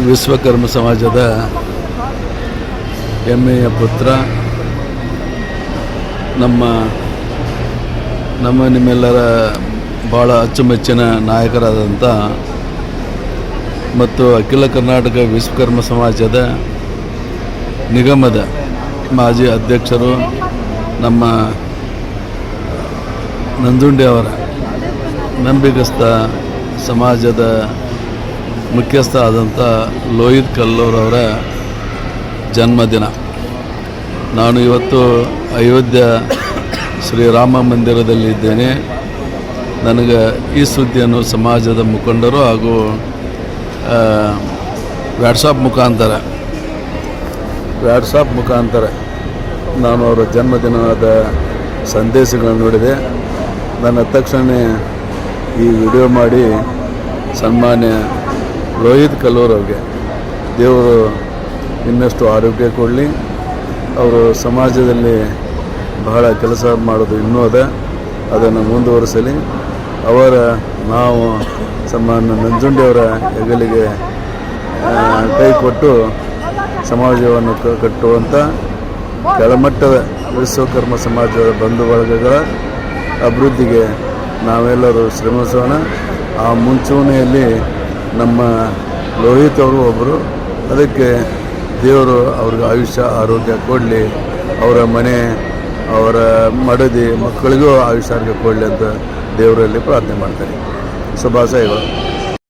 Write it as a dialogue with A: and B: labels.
A: ವಿಶ್ವಕರ್ಮ ಸಮಾಜದ ಹೆಮ್ಮೆಯ ಪುತ್ರ, ನಿಮ್ಮೆಲ್ಲರ ಭಾಳ ಅಚ್ಚುಮೆಚ್ಚಿನ ನಾಯಕರಾದಂಥ ಮತ್ತು ಅಖಿಲ ಕರ್ನಾಟಕ ವಿಶ್ವಕರ್ಮ ಸಮಾಜದ ನಿಗಮದ ಮಾಜಿ ಅಧ್ಯಕ್ಷರು, ನಮ್ಮ ನಂಜುಂಡಿ ಅವರ ನಂಬಿಕಸ್ಥ ಸಮಾಜದ ಮುಖ್ಯಸ್ಥ ಆದಂಥ ಲೋಹಿತ್ ಕಲ್ಲೂರವರ ಜನ್ಮದಿನ. ನಾನು ಇವತ್ತು ಅಯೋಧ್ಯ ಶ್ರೀರಾಮ ಮಂದಿರದಲ್ಲಿದ್ದೇನೆ. ನನಗೆ ಈ ಸುದ್ದಿಯನ್ನು ಸಮಾಜದ ಮುಖಂಡರು ಹಾಗೂ ವ್ಯಾಟ್ಸಾಪ್ ಮುಖಾಂತರ ನಾನು ಅವರ ಜನ್ಮದಿನದ ಸಂದೇಶಗಳನ್ನು ನೋಡಿದೆ. ನನ್ನ ತಕ್ಷಣ ಈ ವಿಡಿಯೋ ಮಾಡಿ ಸನ್ಮಾನ್ಯ ಲೋಹಿತ್ ಕಲ್ಲೂರ್ ಅವ್ರಿಗೆ ದೇವರು ಇನ್ನಷ್ಟು ಆರೋಗ್ಯ ಕೊಡಲಿ. ಅವರು ಸಮಾಜದಲ್ಲಿ ಬಹಳ ಕೆಲಸ ಮಾಡೋದು ಇನ್ನೂ ಅದನ್ನು ಮುಂದುವರಿಸಲಿ. ನಾವು ಸನ್ಮಾನ್ಯ ನಂಜುಂಡಿಯವರ ಹೆಗಲಿಗೆ ಕೈ ಕೊಟ್ಟು ಸಮಾಜವನ್ನು ಕಟ್ಟುವಂಥ ಕೆಳಮಟ್ಟದ ವಿಶ್ವಕರ್ಮ ಸಮಾಜದ ಬಂಧು ಬಳಗಗಳ ಅಭಿವೃದ್ಧಿಗೆ ನಾವೆಲ್ಲರೂ ಶ್ರಮಿಸೋಣ. ಆ ಮುಂಚೂಣಿಯಲ್ಲಿ ನಮ್ಮ ಲೋಹಿತ್ ಅವರು ಒಬ್ಬರು. ಅದಕ್ಕೆ ದೇವರು ಅವ್ರಿಗೆ ಆಯುಷ್ಯ ಆರೋಗ್ಯ ಕೊಡಲಿ. ಅವರ ಮನೆ, ಅವರ ಮಡದಿ ಮಕ್ಕಳಿಗೂ ಆಯುಷ್ಯ ಆರೋಗ್ಯ ಕೊಡಲಿ ಅಂತ ದೇವರಲ್ಲಿ ಪ್ರಾರ್ಥನೆ ಮಾಡ್ತಾರೆ. ಶುಭಾಶಯಗಳು.